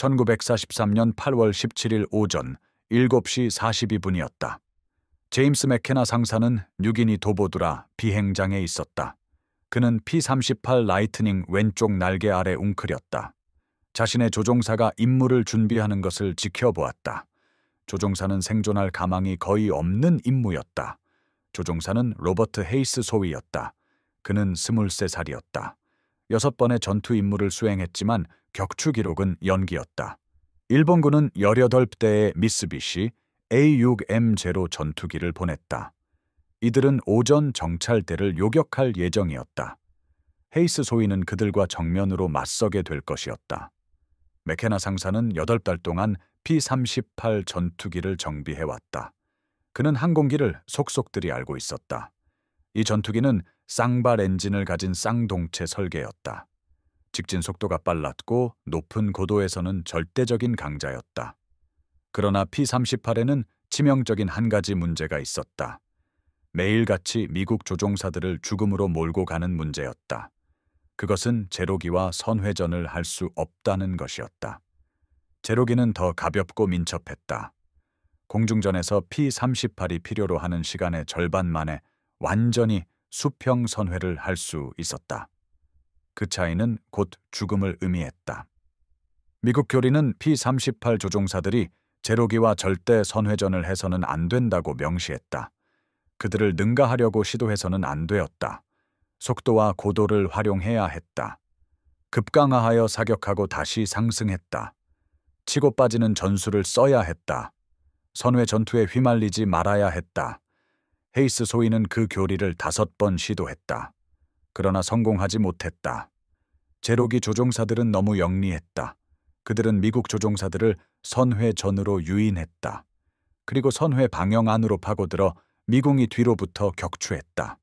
1943년 8월 17일 오전 7시 42분이었다. 제임스 맥케나 상사는 뉴기니 도보드라 비행장에 있었다. 그는 P-38 라이트닝 왼쪽 날개 아래 웅크렸다. 자신의 조종사가 임무를 준비하는 것을 지켜보았다. 조종사는 생존할 가망이 거의 없는 임무였다. 조종사는 로버트 헤이스 소위였다. 그는 23살이었다. 6번의 전투 임무를 수행했지만 격추 기록은 연기였다. 일본군은 18대의 미쓰비시 A6M0 전투기를 보냈다. 이들은 오전 정찰대를 요격할 예정이었다. 헤이스 소위는 그들과 정면으로 맞서게 될 것이었다. 맥케나 상사는 8달 동안 P-38 전투기를 정비해왔다. 그는 항공기를 속속들이 알고 있었다. 이 전투기는 쌍발 엔진을 가진 쌍동체 설계였다. 직진 속도가 빨랐고 높은 고도에서는 절대적인 강자였다. 그러나 P-38에는 치명적인 한 가지 문제가 있었다. 매일같이 미국 조종사들을 죽음으로 몰고 가는 문제였다. 그것은 제로기와 선회전을 할 수 없다는 것이었다. 제로기는 더 가볍고 민첩했다. 공중전에서 P-38이 필요로 하는 시간의 절반 만에 완전히 수평 선회를 할 수 있었다. 그 차이는 곧 죽음을 의미했다. 미국 교리는 P-38 조종사들이 제로기와 절대 선회전을 해서는 안 된다고 명시했다. 그들을 능가하려고 시도해서는 안 되었다. 속도와 고도를 활용해야 했다. 급강하하여 사격하고 다시 상승했다. 치고 빠지는 전술을 써야 했다. 선회 전투에 휘말리지 말아야 했다. 헤이스 소위는 그 교리를 5번 시도했다. 그러나 성공하지 못했다. 제로기 조종사들은 너무 영리했다. 그들은 미국 조종사들을 선회전으로 유인했다. 그리고 선회 방영 안으로 파고들어 미궁이 뒤로부터 격추했다.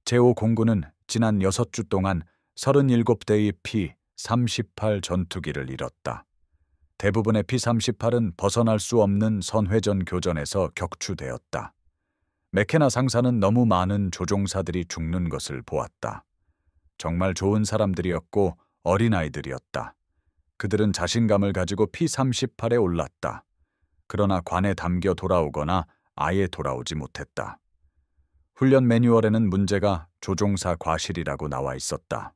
제5공군은 지난 6주 동안 37대의 P-38 전투기를 잃었다. 대부분의 P-38은 벗어날 수 없는 선회전 교전에서 격추되었다. 맥케나 상사는 너무 많은 조종사들이 죽는 것을 보았다. 정말 좋은 사람들이었고 어린아이들이었다. 그들은 자신감을 가지고 P-38에 올랐다. 그러나 관에 담겨 돌아오거나 아예 돌아오지 못했다. 훈련 매뉴얼에는 문제가 조종사 과실이라고 나와 있었다.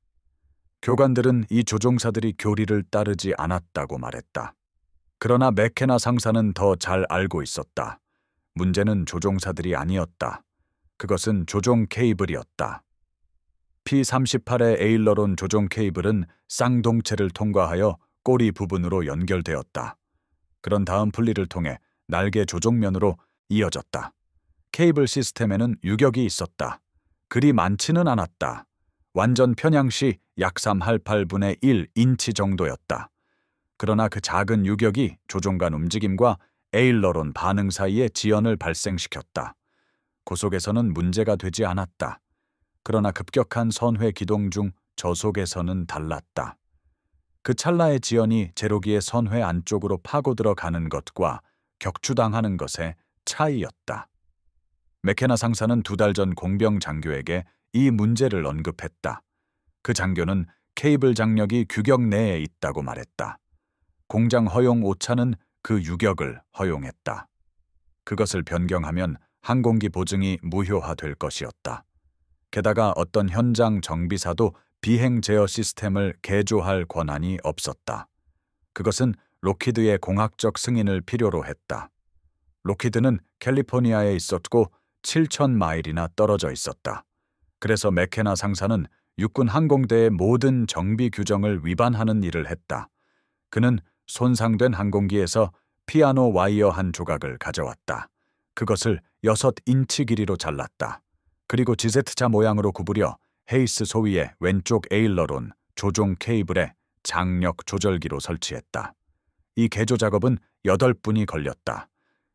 교관들은 이 조종사들이 교리를 따르지 않았다고 말했다. 그러나 맥케나 상사는 더 잘 알고 있었다. 문제는 조종사들이 아니었다. 그것은 조종 케이블이었다. P-38의 에일러론 조종 케이블은 쌍동체를 통과하여 꼬리 부분으로 연결되었다. 그런 다음 분리를 통해 날개 조종면으로 이어졌다. 케이블 시스템에는 유격이 있었다. 그리 많지는 않았다. 완전 편향 시 약 3/8분의 1 인치 정도였다. 그러나 그 작은 유격이 조종관 움직임과 에일러론 반응 사이에 지연을 발생시켰다. 고속에서는 문제가 되지 않았다. 그러나 급격한 선회 기동 중 저속에서는 달랐다. 그 찰나의 지연이 제로기의 선회 안쪽으로 파고들어 가는 것과 격추당하는 것의 차이였다. 맥케나 상사는 2달 전 공병 장교에게 이 문제를 언급했다. 그 장교는 케이블 장력이 규격 내에 있다고 말했다. 공장 허용 오차는 그 유격을 허용했다. 그것을 변경하면 항공기 보증이 무효화될 것이었다. 게다가 어떤 현장 정비사도 비행 제어 시스템을 개조할 권한이 없었다. 그것은 록히드의 공학적 승인을 필요로 했다. 록히드는 캘리포니아에 있었고 7,000마일이나 떨어져 있었다. 그래서 맥케나 상사는 육군 항공대의 모든 정비 규정을 위반하는 일을 했다. 그는 손상된 항공기에서 피아노 와이어 한 조각을 가져왔다. 그것을 6인치 길이로 잘랐다. 그리고 지제트자 모양으로 구부려 헤이스 소위의 왼쪽 에일러론 조종 케이블에 장력 조절기로 설치했다. 이 개조 작업은 8분이 걸렸다.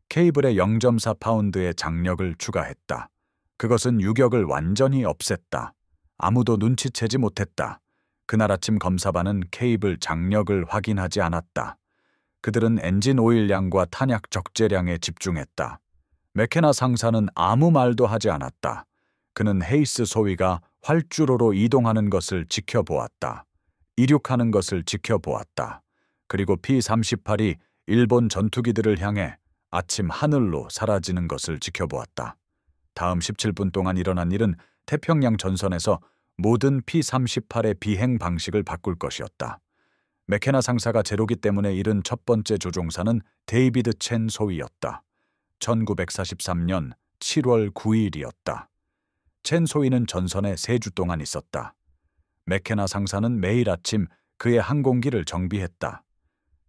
케이블에 0.4파운드의 장력을 추가했다. 그것은 유격을 완전히 없앴다. 아무도 눈치채지 못했다. 그날 아침 검사반은 케이블 장력을 확인하지 않았다. 그들은 엔진 오일량과 탄약 적재량에 집중했다. 맥케나 상사는 아무 말도 하지 않았다. 그는 헤이스 소위가 활주로로 이동하는 것을 지켜보았다. 이륙하는 것을 지켜보았다. 그리고 P-38이 일본 전투기들을 향해 아침 하늘로 사라지는 것을 지켜보았다. 다음 17분 동안 일어난 일은 태평양 전선에서 모든 P-38의 비행 방식을 바꿀 것이었다. 맥케나 상사가 제로기 때문에 잃은 첫 번째 조종사는 데이비드 첸 소위였다. 1943년 7월 9일이었다. 첸 소위는 전선에 3주 동안 있었다. 맥케나 상사는 매일 아침 그의 항공기를 정비했다.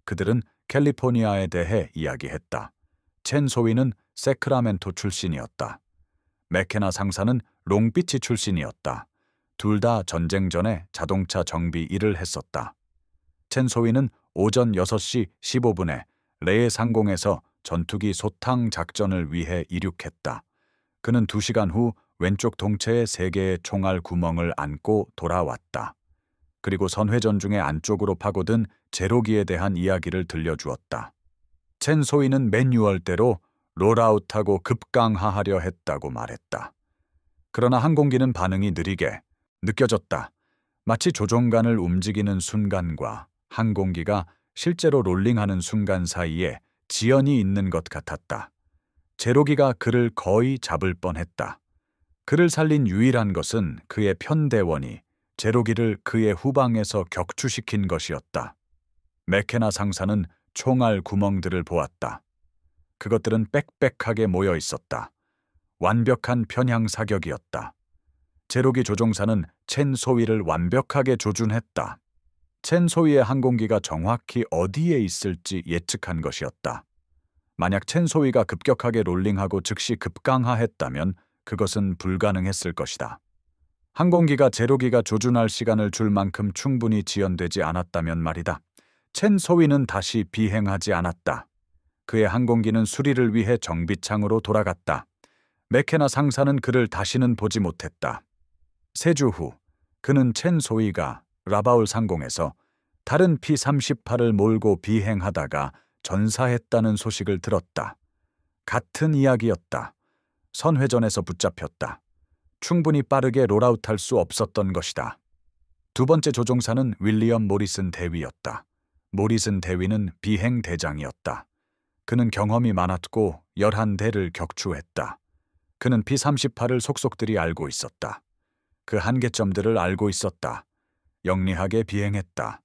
그들은 캘리포니아에 대해 이야기했다. 첸 소위는 세크라멘토 출신이었다. 맥케나 상사는 롱비치 출신이었다. 둘 다 전쟁 전에 자동차 정비 일을 했었다. 첸 소위는 오전 6시 15분에 레에 상공에서 전투기 소탕 작전을 위해 이륙했다. 그는 2시간 후 왼쪽 동체에 3개의 총알 구멍을 안고 돌아왔다. 그리고 선회전 중에 안쪽으로 파고든 제로기에 대한 이야기를 들려주었다. 첸 소위는 매뉴얼대로 롤아웃하고 급강하하려 했다고 말했다. 그러나 항공기는 반응이 느리게 느껴졌다. 마치 조종관을 움직이는 순간과 항공기가 실제로 롤링하는 순간 사이에 지연이 있는 것 같았다. 제로기가 그를 거의 잡을 뻔했다. 그를 살린 유일한 것은 그의 편대원이 제로기를 그의 후방에서 격추시킨 것이었다. 맥케나 상사는 총알 구멍들을 보았다. 그것들은 빽빽하게 모여 있었다. 완벽한 편향 사격이었다. 제로기 조종사는 첸 소위를 완벽하게 조준했다. 첸 소위의 항공기가 정확히 어디에 있을지 예측한 것이었다. 만약 첸 소위가 급격하게 롤링하고 즉시 급강하했다면 그것은 불가능했을 것이다. 항공기가 제로기가 조준할 시간을 줄 만큼 충분히 지연되지 않았다면 말이다. 첸 소위는 다시 비행하지 않았다. 그의 항공기는 수리를 위해 정비창으로 돌아갔다. 맥케나 상사는 그를 다시는 보지 못했다. 3주 후, 그는 첸 소위가 라바울 상공에서 다른 P-38을 몰고 비행하다가 전사했다는 소식을 들었다. 같은 이야기였다. 선회전에서 붙잡혔다. 충분히 빠르게 롤아웃할 수 없었던 것이다. 두 번째 조종사는 윌리엄 모리슨 대위였다. 모리슨 대위는 비행 대장이었다. 그는 경험이 많았고 11대를 격추했다. 그는 P-38을 속속들이 알고 있었다. 그 한계점들을 알고 있었다. 영리하게 비행했다.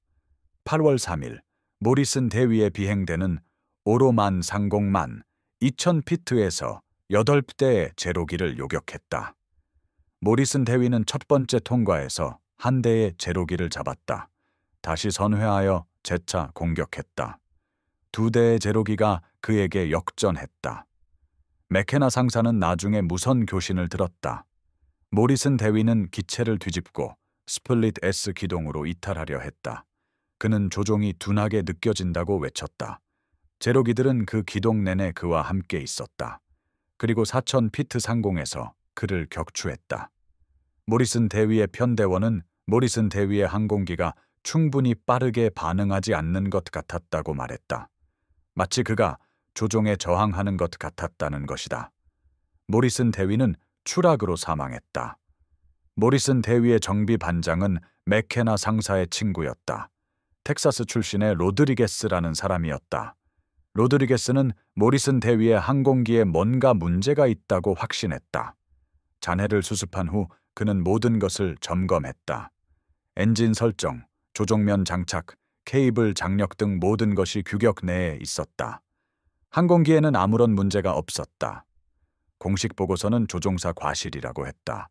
8월 3일 모리슨 대위의 비행대는 오로만 상공만 2000피트에서 8대의 제로기를 요격했다. 모리슨 대위는 첫 번째 통과에서 한 대의 제로기를 잡았다. 다시 선회하여 재차 공격했다. 2대의 제로기가 그에게 역전했다. 맥케나 상사는 나중에 무선 교신을 들었다. 모리슨 대위는 기체를 뒤집고 스플릿 S 기동으로 이탈하려 했다. 그는 조종이 둔하게 느껴진다고 외쳤다. 제로기들은 그 기동 내내 그와 함께 있었다. 그리고 4000피트 상공에서 그를 격추했다. 모리슨 대위의 편대원은 모리슨 대위의 항공기가 충분히 빠르게 반응하지 않는 것 같았다고 말했다. 마치 그가 조종에 저항하는 것 같았다는 것이다. 모리슨 대위는 추락으로 사망했다. 모리슨 대위의 정비 반장은 맥케나 상사의 친구였다. 텍사스 출신의 로드리게스라는 사람이었다. 로드리게스는 모리슨 대위의 항공기에 뭔가 문제가 있다고 확신했다. 잔해를 수습한 후 그는 모든 것을 점검했다. 엔진 설정, 조종면 장착, 케이블 장력 등 모든 것이 규격 내에 있었다. 항공기에는 아무런 문제가 없었다. 공식 보고서는 조종사 과실이라고 했다.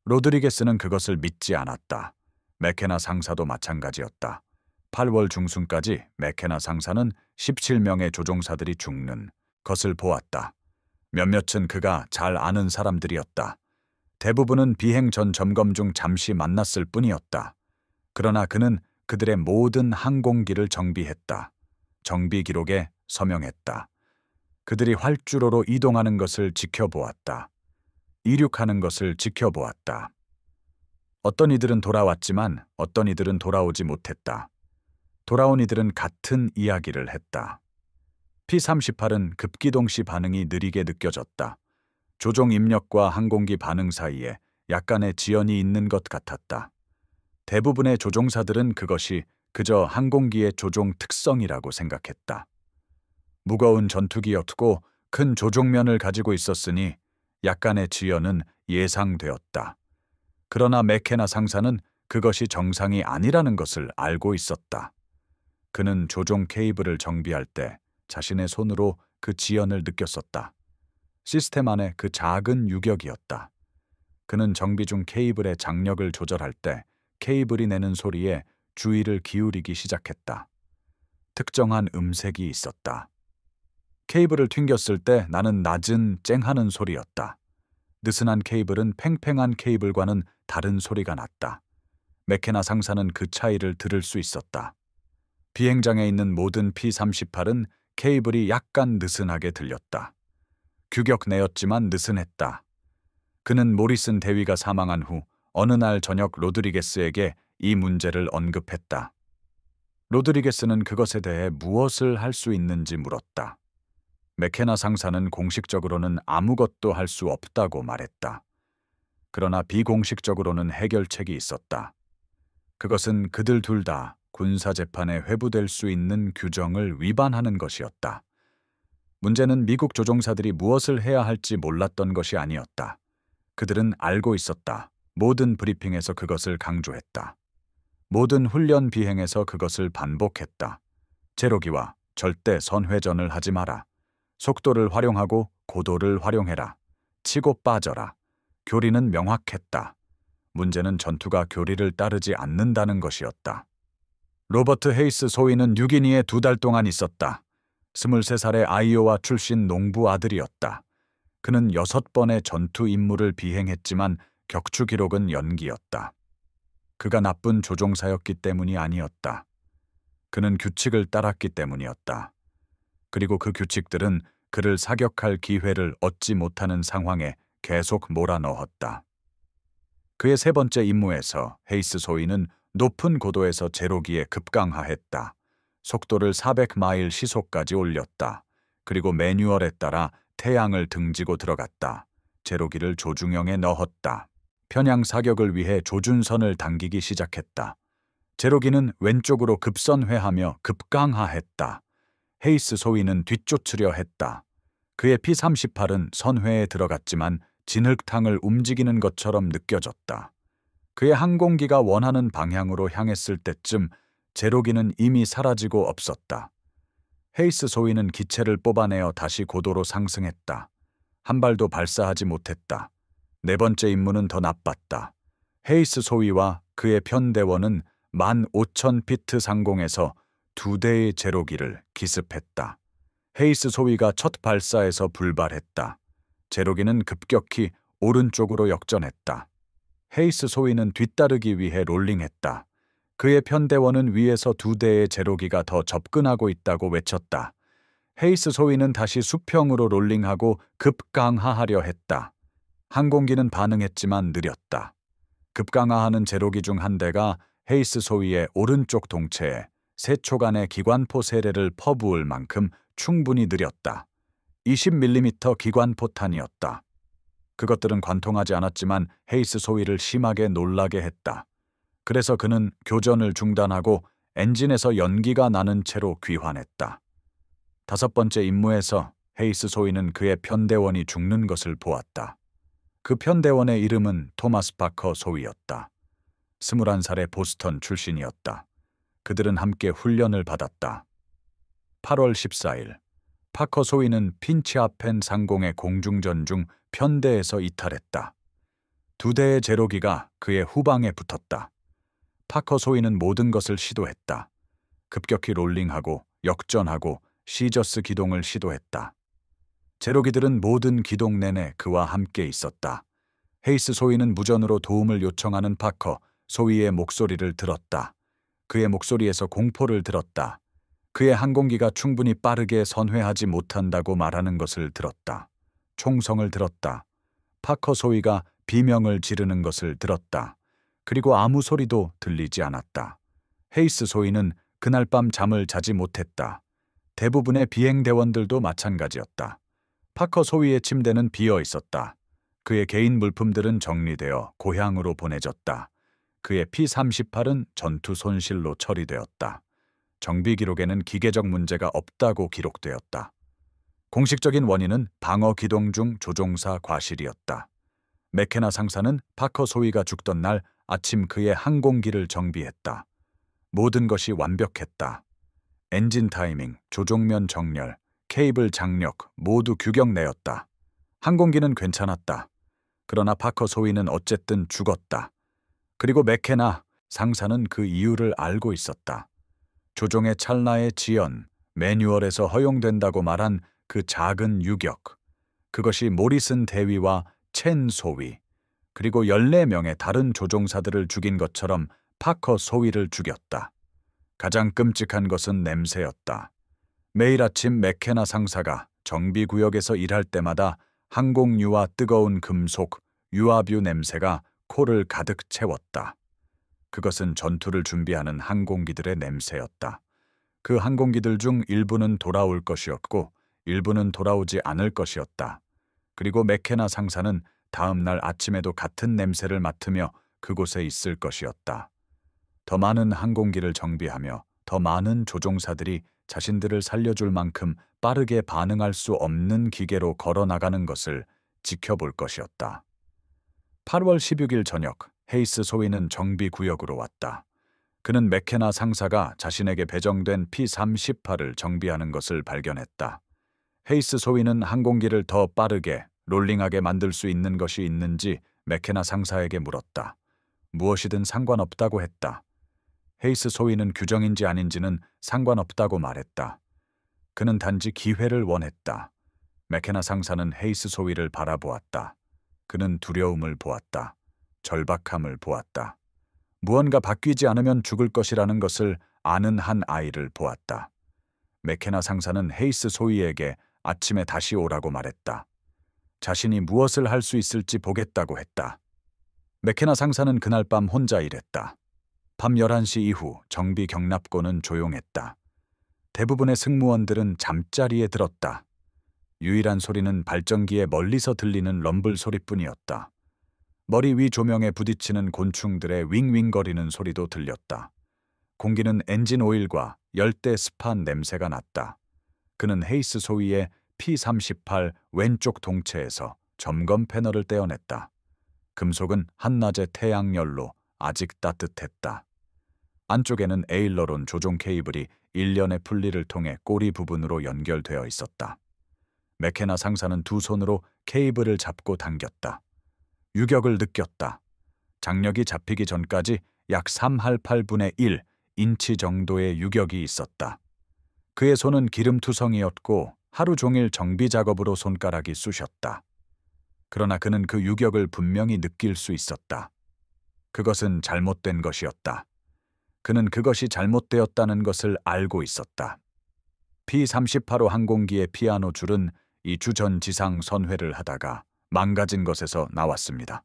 로드리게스는 그것을 믿지 않았다. 맥케나 상사도 마찬가지였다. 8월 중순까지 맥케나 상사는 17명의 조종사들이 죽는 것을 보았다. 몇몇은 그가 잘 아는 사람들이었다. 대부분은 비행 전 점검 중 잠시 만났을 뿐이었다. 그러나 그는 그들의 모든 항공기를 정비했다. 정비 기록에 서명했다. 그들이 활주로로 이동하는 것을 지켜보았다. 이륙하는 것을 지켜보았다. 어떤 이들은 돌아왔지만 어떤 이들은 돌아오지 못했다. 돌아온 이들은 같은 이야기를 했다. P-38은 급기동 시 반응이 느리게 느껴졌다. 조종 입력과 항공기 반응 사이에 약간의 지연이 있는 것 같았다. 대부분의 조종사들은 그것이 그저 항공기의 조종 특성이라고 생각했다. 무거운 전투기였고 큰 조종면을 가지고 있었으니 약간의 지연은 예상되었다. 그러나 맥케나 상사는 그것이 정상이 아니라는 것을 알고 있었다. 그는 조종 케이블을 정비할 때 자신의 손으로 그 지연을 느꼈었다. 시스템 안에 그 작은 유격이었다. 그는 정비 중 케이블의 장력을 조절할 때 케이블이 내는 소리에 주의를 기울이기 시작했다. 특정한 음색이 있었다. 케이블을 튕겼을 때 나는 낮은 쨍하는 소리였다. 느슨한 케이블은 팽팽한 케이블과는 다른 소리가 났다. 맥케나 상사는 그 차이를 들을 수 있었다. 비행장에 있는 모든 P-38은 케이블이 약간 느슨하게 들렸다. 규격 내였지만 느슨했다. 그는 모리슨 대위가 사망한 후 어느 날 저녁 로드리게스에게 이 문제를 언급했다. 로드리게스는 그것에 대해 무엇을 할 수 있는지 물었다. 맥케나 상사는 공식적으로는 아무것도 할 수 없다고 말했다. 그러나 비공식적으로는 해결책이 있었다. 그것은 그들 둘 다 군사재판에 회부될 수 있는 규정을 위반하는 것이었다. 문제는 미국 조종사들이 무엇을 해야 할지 몰랐던 것이 아니었다. 그들은 알고 있었다. 모든 브리핑에서 그것을 강조했다. 모든 훈련 비행에서 그것을 반복했다. 제로기와 절대 선회전을 하지 마라. 속도를 활용하고 고도를 활용해라. 치고 빠져라. 교리는 명확했다. 문제는 전투가 교리를 따르지 않는다는 것이었다. 로버트 헤이스 소위는 뉴기니에 2달 동안 있었다. 23살의 아이오와 출신 농부 아들이었다. 그는 6번의 전투 임무를 비행했지만 격추 기록은 연기였다. 그가 나쁜 조종사였기 때문이 아니었다. 그는 규칙을 따랐기 때문이었다. 그리고 그 규칙들은 그를 사격할 기회를 얻지 못하는 상황에 계속 몰아넣었다. 그의 3번째 임무에서 헤이스 소위는 높은 고도에서 제로기에 급강하했다. 속도를 400마일 시속까지 올렸다. 그리고 매뉴얼에 따라 태양을 등지고 들어갔다. 제로기를 조준형에 넣었다. 편향 사격을 위해 조준선을 당기기 시작했다. 제로기는 왼쪽으로 급선회하며 급강하했다. 헤이스 소위는 뒤쫓으려 했다. 그의 P-38은 선회에 들어갔지만 진흙탕을 움직이는 것처럼 느껴졌다. 그의 항공기가 원하는 방향으로 향했을 때쯤 제로기는 이미 사라지고 없었다. 헤이스 소위는 기체를 뽑아내어 다시 고도로 상승했다. 한 발도 발사하지 못했다. 4번째 임무는 더 나빴다. 헤이스 소위와 그의 편대원은 15,000피트 상공에서 2대의 제로기를 기습했다. 헤이스 소위가 첫 발사에서 불발했다. 제로기는 급격히 오른쪽으로 역전했다. 헤이스 소위는 뒤따르기 위해 롤링했다. 그의 편대원은 위에서 2대의 제로기가 더 접근하고 있다고 외쳤다. 헤이스 소위는 다시 수평으로 롤링하고 급강하하려 했다. 항공기는 반응했지만 느렸다. 급강하하는 제로기 중 한 대가 헤이스 소위의 오른쪽 동체에 3초간의 기관포 세례를 퍼부을 만큼 충분히 느렸다. 20mm 기관포탄이었다. 그것들은 관통하지 않았지만 헤이스 소위를 심하게 놀라게 했다. 그래서 그는 교전을 중단하고 엔진에서 연기가 나는 채로 귀환했다. 5번째 임무에서 헤이스 소위는 그의 편대원이 죽는 것을 보았다. 그 편대원의 이름은 토마스 파커 소위였다. 21살의 보스턴 출신이었다. 그들은 함께 훈련을 받았다. 8월 14일, 파커 소위는 핀치아펜 상공의 공중전 중 편대에서 이탈했다. 2대의 제로기가 그의 후방에 붙었다. 파커 소위는 모든 것을 시도했다. 급격히 롤링하고 역전하고 시저스 기동을 시도했다. 제로기들은 모든 기동 내내 그와 함께 있었다. 헤이스 소위는 무전으로 도움을 요청하는 파커 소위의 목소리를 들었다. 그의 목소리에서 공포를 들었다. 그의 항공기가 충분히 빠르게 선회하지 못한다고 말하는 것을 들었다. 총성을 들었다. 파커 소위가 비명을 지르는 것을 들었다. 그리고 아무 소리도 들리지 않았다. 헤이스 소위는 그날 밤 잠을 자지 못했다. 대부분의 비행대원들도 마찬가지였다. 파커 소위의 침대는 비어 있었다. 그의 개인 물품들은 정리되어 고향으로 보내졌다. 그의 P-38은 전투 손실로 처리되었다. 정비 기록에는 기계적 문제가 없다고 기록되었다. 공식적인 원인은 방어 기동 중 조종사 과실이었다. 맥케나 상사는 파커 소위가 죽던 날 아침 그의 항공기를 정비했다. 모든 것이 완벽했다. 엔진 타이밍, 조종면 정렬, 케이블 장력 모두 규격 내였다. 항공기는 괜찮았다. 그러나 파커 소위는 어쨌든 죽었다. 그리고 맥케나 상사는 그 이유를 알고 있었다. 조종의 찰나의 지연, 매뉴얼에서 허용된다고 말한 그 작은 유격. 그것이 모리슨 대위와 첸 소위, 그리고 14명의 다른 조종사들을 죽인 것처럼 파커 소위를 죽였다. 가장 끔찍한 것은 냄새였다. 매일 아침 맥케나 상사가 정비구역에서 일할 때마다 항공유와 뜨거운 금속, 유압유 냄새가 코를 가득 채웠다. 그것은 전투를 준비하는 항공기들의 냄새였다. 그 항공기들 중 일부는 돌아올 것이었고 일부는 돌아오지 않을 것이었다. 그리고 맥케나 상사는 다음 날 아침에도 같은 냄새를 맡으며 그곳에 있을 것이었다. 더 많은 항공기를 정비하며 더 많은 조종사들이 자신들을 살려줄 만큼 빠르게 반응할 수 없는 기계로 걸어나가는 것을 지켜볼 것이었다. 8월 16일 저녁, 헤이스 소위는 정비구역으로 왔다. 그는 맥케나 상사가 자신에게 배정된 P-38을 정비하는 것을 발견했다. 헤이스 소위는 항공기를 더 빠르게, 롤링하게 만들 수 있는 것이 있는지 맥케나 상사에게 물었다. 무엇이든 상관없다고 했다. 헤이스 소위는 규정인지 아닌지는 상관없다고 말했다. 그는 단지 기회를 원했다. 맥케나 상사는 헤이스 소위를 바라보았다. 그는 두려움을 보았다. 절박함을 보았다. 무언가 바뀌지 않으면 죽을 것이라는 것을 아는 한 아이를 보았다. 맥케나 상사는 헤이스 소위에게 아침에 다시 오라고 말했다. 자신이 무엇을 할 수 있을지 보겠다고 했다. 맥케나 상사는 그날 밤 혼자 일했다. 밤 11시 이후 정비 경납고는 조용했다. 대부분의 승무원들은 잠자리에 들었다. 유일한 소리는 발전기에 멀리서 들리는 럼블 소리뿐이었다. 머리 위 조명에 부딪히는 곤충들의 윙윙거리는 소리도 들렸다. 공기는 엔진 오일과 열대 습한 냄새가 났다. 그는 헤이스 소위의 P-38 왼쪽 동체에서 점검 패널을 떼어냈다. 금속은 한낮의 태양열로 아직 따뜻했다. 안쪽에는 에일러론 조종 케이블이 일련의 분리를 통해 꼬리 부분으로 연결되어 있었다. 맥케나 상사는 두 손으로 케이블을 잡고 당겼다. 유격을 느꼈다. 장력이 잡히기 전까지 약 3할 8분의 1 인치 정도의 유격이 있었다. 그의 손은 기름투성이었고 하루 종일 정비 작업으로 손가락이 쑤셨다. 그러나 그는 그 유격을 분명히 느낄 수 있었다. 그것은 잘못된 것이었다. 그는 그것이 잘못되었다는 것을 알고 있었다. P-38호 항공기의 피아노 줄은 이 주전 지상 선회를 하다가 망가진 것에서 나왔습니다.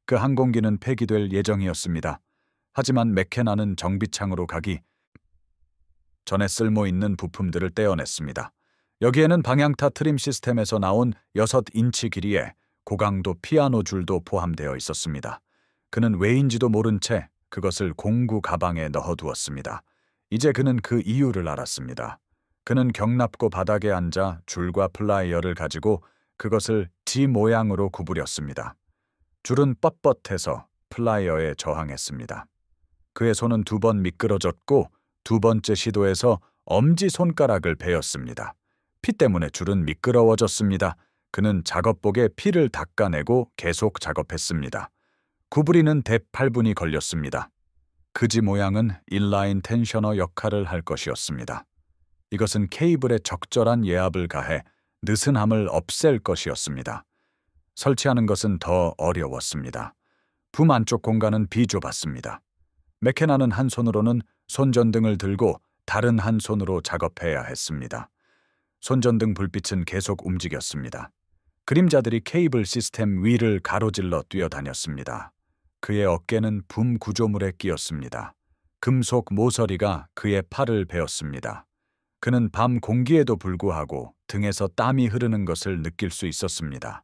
그 항공기는 폐기될 예정이었습니다. 하지만 맥케나는 정비창으로 가기 전에 쓸모있는 부품들을 떼어냈습니다. 여기에는 방향타 트림 시스템에서 나온 6인치 길이의 고강도 피아노 줄도 포함되어 있었습니다. 그는 왜인지도 모른 채 그것을 공구 가방에 넣어두었습니다. 이제 그는 그 이유를 알았습니다. 그는 경납고 바닥에 앉아 줄과 플라이어를 가지고 그것을 G 모양으로 구부렸습니다. 줄은 뻣뻣해서 플라이어에 저항했습니다. 그의 손은 2번 미끄러졌고 2번째 시도에서 엄지손가락을 베었습니다. 피 때문에 줄은 미끄러워졌습니다. 그는 작업복에 피를 닦아내고 계속 작업했습니다. 구부리는 대 8분이 걸렸습니다. 그 G 모양은 인라인 텐셔너 역할을 할 것이었습니다. 이것은 케이블에 적절한 예압을 가해 느슨함을 없앨 것이었습니다. 설치하는 것은 더 어려웠습니다. 붐 안쪽 공간은 비좁았습니다. 맥케나는 한 손으로는 손전등을 들고 다른 한 손으로 작업해야 했습니다. 손전등 불빛은 계속 움직였습니다. 그림자들이 케이블 시스템 위를 가로질러 뛰어다녔습니다. 그의 어깨는 붐 구조물에 끼었습니다. 금속 모서리가 그의 팔을 베었습니다. 그는 밤 공기에도 불구하고 등에서 땀이 흐르는 것을 느낄 수 있었습니다.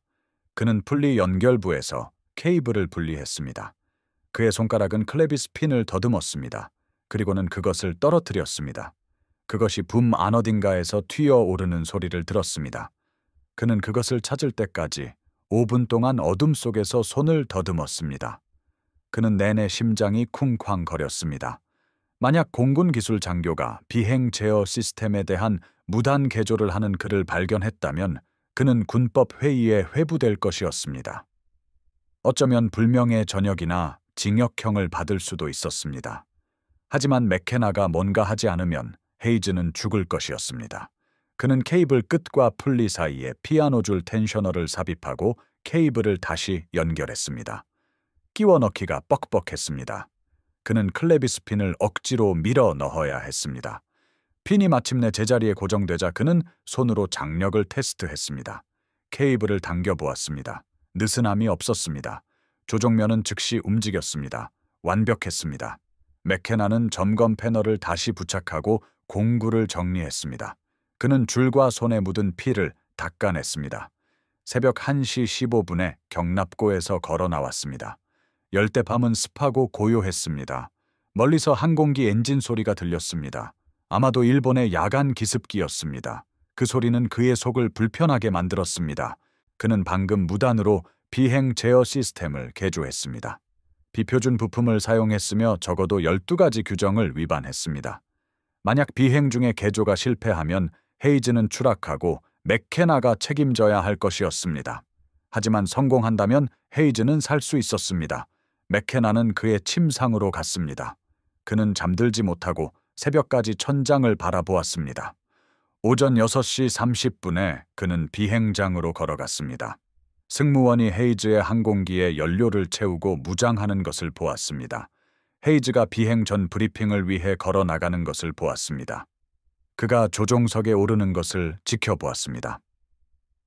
그는 분리 연결부에서 케이블을 분리했습니다. 그의 손가락은 클레비스 핀을 더듬었습니다. 그리고는 그것을 떨어뜨렸습니다. 그것이 붐 안 어딘가에서 튀어오르는 소리를 들었습니다. 그는 그것을 찾을 때까지 5분 동안 어둠 속에서 손을 더듬었습니다. 그는 내내 심장이 쿵쾅거렸습니다. 만약 공군 기술 장교가 비행 제어 시스템에 대한 무단 개조를 하는 그를 발견했다면 그는 군법 회의에 회부될 것이었습니다. 어쩌면 불명예 전역이나 징역형을 받을 수도 있었습니다. 하지만 맥케나가 뭔가 하지 않으면 헤이즈는 죽을 것이었습니다. 그는 케이블 끝과 풀리 사이에 피아노 줄 텐셔너를 삽입하고 케이블을 다시 연결했습니다. 끼워 넣기가 뻑뻑했습니다. 그는 클레비스 핀을 억지로 밀어 넣어야 했습니다. 핀이 마침내 제자리에 고정되자 그는 손으로 장력을 테스트했습니다. 케이블을 당겨보았습니다. 느슨함이 없었습니다. 조종면은 즉시 움직였습니다. 완벽했습니다. 맥케나는 점검 패널을 다시 부착하고 공구를 정리했습니다. 그는 줄과 손에 묻은 피를 닦아냈습니다. 새벽 1시 15분에 경납고에서 걸어 나왔습니다. 열대밤은 습하고 고요했습니다. 멀리서 항공기 엔진 소리가 들렸습니다. 아마도 일본의 야간 기습기였습니다. 그 소리는 그의 속을 불편하게 만들었습니다. 그는 방금 무단으로 비행 제어 시스템을 개조했습니다. 비표준 부품을 사용했으며 적어도 12가지 규정을 위반했습니다. 만약 비행 중에 개조가 실패하면 헤이즈는 추락하고 맥케나가 책임져야 할 것이었습니다. 하지만 성공한다면 헤이즈는 살 수 있었습니다. 맥케나는 그의 침상으로 갔습니다. 그는 잠들지 못하고 새벽까지 천장을 바라보았습니다. 오전 6시 30분에 그는 비행장으로 걸어갔습니다. 승무원이 헤이즈의 항공기에 연료를 채우고 무장하는 것을 보았습니다. 헤이즈가 비행 전 브리핑을 위해 걸어 나가는 것을 보았습니다. 그가 조종석에 오르는 것을 지켜보았습니다.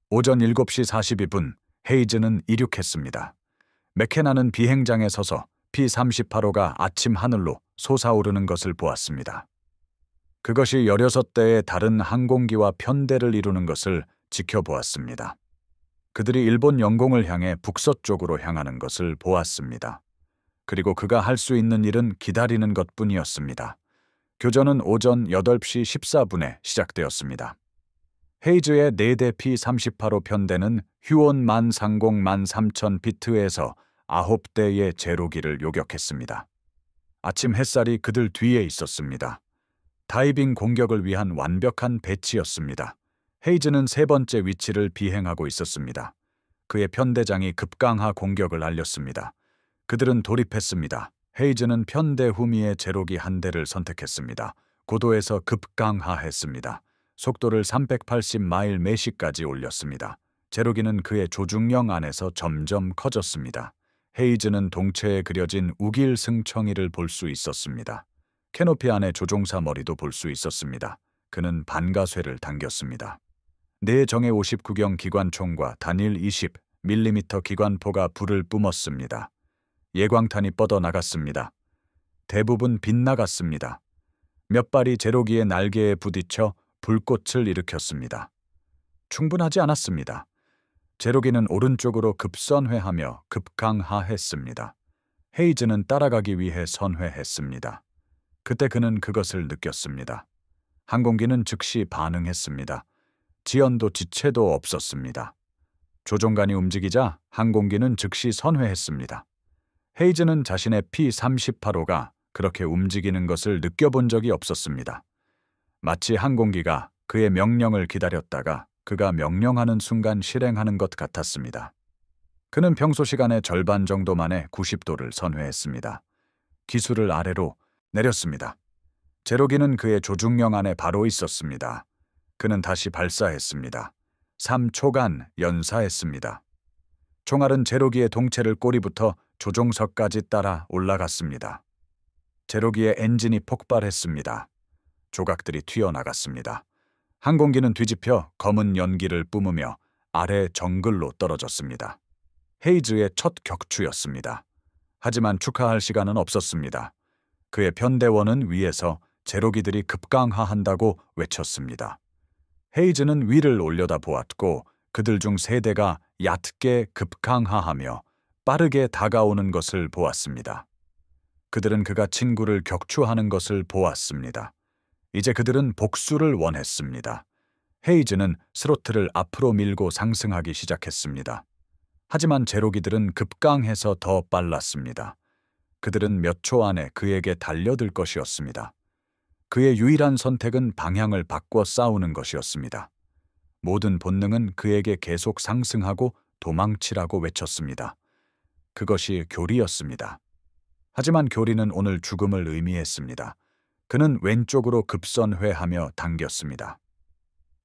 오전 7시 42분, 헤이즈는 이륙했습니다. 맥케나는 비행장에 서서 P-38호가 아침 하늘로 솟아오르는 것을 보았습니다. 그것이 16대의 다른 항공기와 편대를 이루는 것을 지켜보았습니다. 그들이 일본 영공을 향해 북서쪽으로 향하는 것을 보았습니다. 그리고 그가 할 수 있는 일은 기다리는 것뿐이었습니다. 교전은 오전 8시 14분에 시작되었습니다. 헤이즈의 4대 P-38호 편대는 휴온 상공 13,000피트에서 9대의 제로기를 요격했습니다. 아침 햇살이 그들 뒤에 있었습니다. 다이빙 공격을 위한 완벽한 배치였습니다. 헤이즈는 3번째 위치를 비행하고 있었습니다. 그의 편대장이 급강하 공격을 알렸습니다. 그들은 돌입했습니다. 헤이즈는 편대 후미의 제로기 한 대를 선택했습니다. 고도에서 급강하했습니다. 속도를 380마일 매시까지 올렸습니다. 제로기는 그의 조중령 안에서 점점 커졌습니다. 헤이즈는 동체에 그려진 우길 승청이를 볼 수 있었습니다. 캐노피 안에 조종사 머리도 볼 수 있었습니다. 그는 반가쇠를 당겼습니다. 정해 59경 기관총과 단일 20mm 기관포가 불을 뿜었습니다. 예광탄이 뻗어나갔습니다. 대부분 빗나갔습니다. 몇 발이 제로기의 날개에 부딪혀 불꽃을 일으켰습니다. 충분하지 않았습니다. 제로기는 오른쪽으로 급선회하며 급강하했습니다. 헤이즈는 따라가기 위해 선회했습니다. 그때 그는 그것을 느꼈습니다. 항공기는 즉시 반응했습니다. 지연도 지체도 없었습니다. 조종관이 움직이자 항공기는 즉시 선회했습니다. 헤이즈는 자신의 P-38호가 그렇게 움직이는 것을 느껴본 적이 없었습니다. 마치 항공기가 그의 명령을 기다렸다가 그가 명령하는 순간 실행하는 것 같았습니다. 그는 평소 시간의 절반 정도 만에 90도를 선회했습니다. 기술을 아래로 내렸습니다. 제로기는 그의 조중령 안에 바로 있었습니다. 그는 다시 발사했습니다. 3초간 연사했습니다. 총알은 제로기의 동체를 꼬리부터 조종석까지 따라 올라갔습니다. 제로기의 엔진이 폭발했습니다. 조각들이 튀어나갔습니다. 항공기는 뒤집혀 검은 연기를 뿜으며 아래 정글로 떨어졌습니다. 헤이즈의 첫 격추였습니다. 하지만 축하할 시간은 없었습니다. 그의 편대원은 위에서 제로기들이 급강하한다고 외쳤습니다. 헤이즈는 위를 올려다 보았고 그들 중 3대가 얕게 급강하하며 빠르게 다가오는 것을 보았습니다. 그들은 그가 친구를 격추하는 것을 보았습니다. 이제 그들은 복수를 원했습니다. 헤이즈는 스로틀을 앞으로 밀고 상승하기 시작했습니다. 하지만 제로기들은 급강해서 더 빨랐습니다. 그들은 몇 초 안에 그에게 달려들 것이었습니다. 그의 유일한 선택은 방향을 바꿔 싸우는 것이었습니다. 모든 본능은 그에게 계속 상승하고 도망치라고 외쳤습니다. 그것이 교리였습니다. 하지만 교리는 오늘 죽음을 의미했습니다. 그는 왼쪽으로 급선회하며 당겼습니다.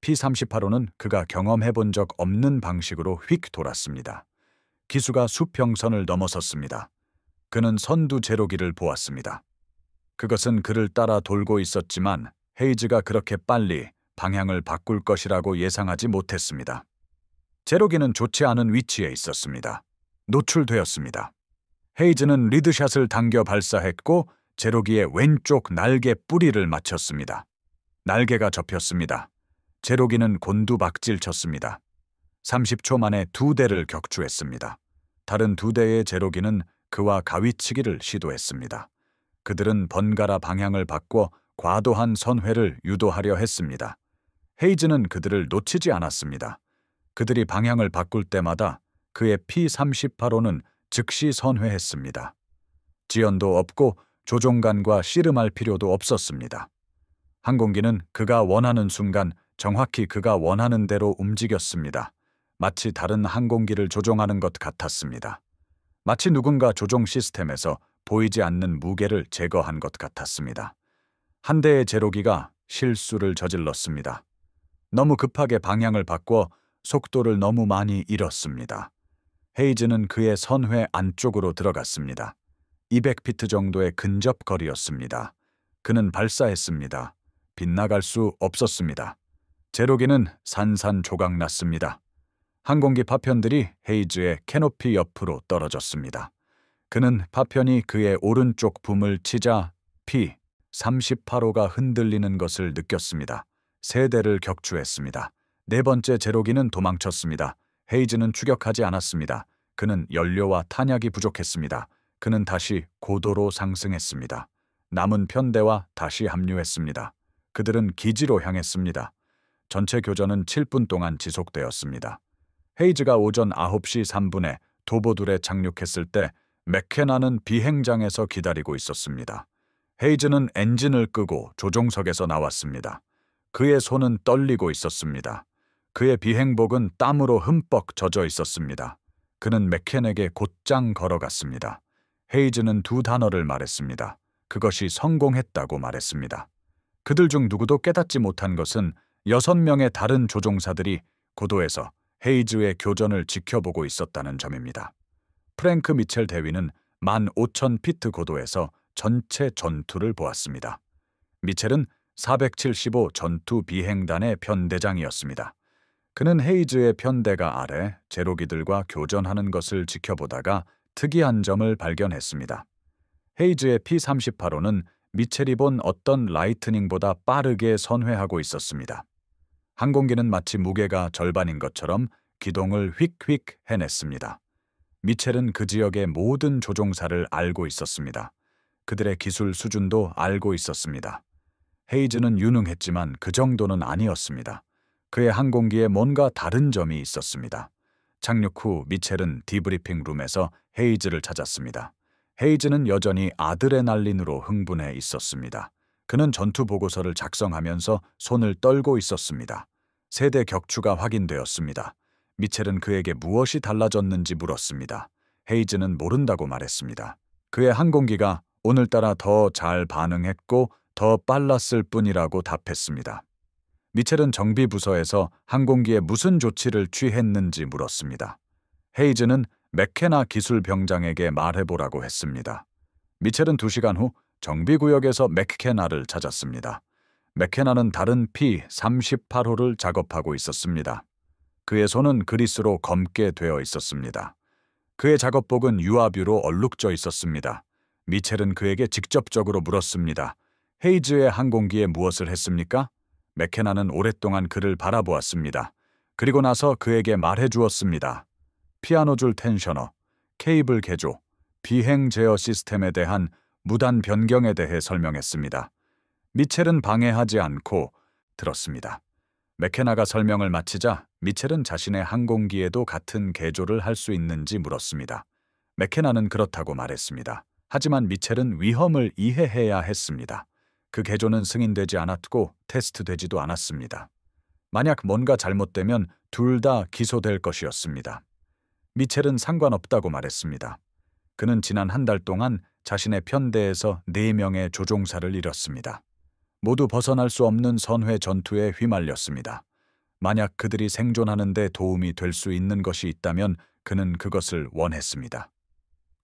P-38호는 그가 경험해본 적 없는 방식으로 휙 돌았습니다. 기수가 수평선을 넘어섰습니다. 그는 선두 제로기를 보았습니다. 그것은 그를 따라 돌고 있었지만 헤이즈가 그렇게 빨리 방향을 바꿀 것이라고 예상하지 못했습니다. 제로기는 좋지 않은 위치에 있었습니다. 노출되었습니다. 헤이즈는 리드샷을 당겨 발사했고 제로기의 왼쪽 날개 뿌리를 맞췄습니다. 날개가 접혔습니다. 제로기는 곤두박질 쳤습니다. 30초 만에 2대를 격추했습니다. 다른 2대의 제로기는 그와 가위치기를 시도했습니다. 그들은 번갈아 방향을 바꿔 과도한 선회를 유도하려 했습니다. 헤이즈는 그들을 놓치지 않았습니다. 그들이 방향을 바꿀 때마다 그의 P-38호는 즉시 선회했습니다. 지연도 없고 조종관과 씨름할 필요도 없었습니다. 항공기는 그가 원하는 순간 정확히 그가 원하는 대로 움직였습니다. 마치 다른 항공기를 조종하는 것 같았습니다. 마치 누군가 조종 시스템에서 보이지 않는 무게를 제거한 것 같았습니다. 한 대의 제로기가 실수를 저질렀습니다. 너무 급하게 방향을 바꿔 속도를 너무 많이 잃었습니다. 헤이즈는 그의 선회 안쪽으로 들어갔습니다. 200피트 정도의 근접 거리였습니다. 그는 발사했습니다. 빗나갈 수 없었습니다. 제로기는 산산조각 났습니다. 항공기 파편들이 헤이즈의 캐노피 옆으로 떨어졌습니다. 그는 파편이 그의 오른쪽 붐을 치자 P-38호가 흔들리는 것을 느꼈습니다. 3대를 격추했습니다. 4번째 제로기는 도망쳤습니다. 헤이즈는 추격하지 않았습니다. 그는 연료와 탄약이 부족했습니다. 그는 다시 고도로 상승했습니다. 남은 편대와 다시 합류했습니다. 그들은 기지로 향했습니다. 전체 교전은 7분 동안 지속되었습니다. 헤이즈가 오전 9시 3분에 도보둘에 착륙했을 때 맥케나는 비행장에서 기다리고 있었습니다. 헤이즈는 엔진을 끄고 조종석에서 나왔습니다. 그의 손은 떨리고 있었습니다. 그의 비행복은 땀으로 흠뻑 젖어 있었습니다. 그는 맥켄에게 곧장 걸어갔습니다. 헤이즈는 2단어를 말했습니다. 그것이 성공했다고 말했습니다. 그들 중 누구도 깨닫지 못한 것은 6명의 다른 조종사들이 고도에서 헤이즈의 교전을 지켜보고 있었다는 점입니다. 프랭크 미첼 대위는 15,000피트 고도에서 전체 전투를 보았습니다. 미첼은 475 전투 비행단의 편대장이었습니다. 그는 헤이즈의 편대가 아래 제로기들과 교전하는 것을 지켜보다가 특이한 점을 발견했습니다. 헤이즈의 P-38호는 미첼이 본 어떤 라이트닝보다 빠르게 선회하고 있었습니다. 항공기는 마치 무게가 절반인 것처럼 기동을 휙휙 해냈습니다. 미첼은 그 지역의 모든 조종사를 알고 있었습니다. 그들의 기술 수준도 알고 있었습니다. 헤이즈는 유능했지만 그 정도는 아니었습니다. 그의 항공기에 뭔가 다른 점이 있었습니다. 착륙 후 미첼은 디브리핑 룸에서 헤이즈를 찾았습니다. 헤이즈는 여전히 아드레날린으로 흥분해 있었습니다. 그는 전투 보고서를 작성하면서 손을 떨고 있었습니다. 3대 격추가 확인되었습니다. 미첼은 그에게 무엇이 달라졌는지 물었습니다. 헤이즈는 모른다고 말했습니다. 그의 항공기가 오늘따라 더 잘 반응했고 더 빨랐을 뿐이라고 답했습니다. 미첼은 정비부서에서 항공기에 무슨 조치를 취했는지 물었습니다. 헤이즈는 맥케나 기술병장에게 말해보라고 했습니다. 미첼은 2시간 후 정비구역에서 맥케나를 찾았습니다. 맥케나는 다른 P-38호를 작업하고 있었습니다. 그의 손은 그리스로 검게 되어 있었습니다. 그의 작업복은 유아뷰로 얼룩져 있었습니다. 미첼은 그에게 직접적으로 물었습니다. 헤이즈의 항공기에 무엇을 했습니까? 맥케나는 오랫동안 그를 바라보았습니다. 그리고 나서 그에게 말해주었습니다. 피아노 줄 텐셔너, 케이블 개조, 비행 제어 시스템에 대한 무단 변경에 대해 설명했습니다. 미첼은 방해하지 않고 들었습니다. 맥케나가 설명을 마치자 미첼은 자신의 항공기에도 같은 개조를 할 수 있는지 물었습니다. 맥케나는 그렇다고 말했습니다. 하지만 미첼은 위험을 이해해야 했습니다. 그 개조는 승인되지 않았고 테스트되지도 않았습니다. 만약 뭔가 잘못되면 둘 다 기소될 것이었습니다. 미첼은 상관없다고 말했습니다. 그는 지난 한 달 동안 자신의 편대에서 4명의 조종사를 잃었습니다. 모두 벗어날 수 없는 선회 전투에 휘말렸습니다. 만약 그들이 생존하는 데 도움이 될 수 있는 것이 있다면 그는 그것을 원했습니다.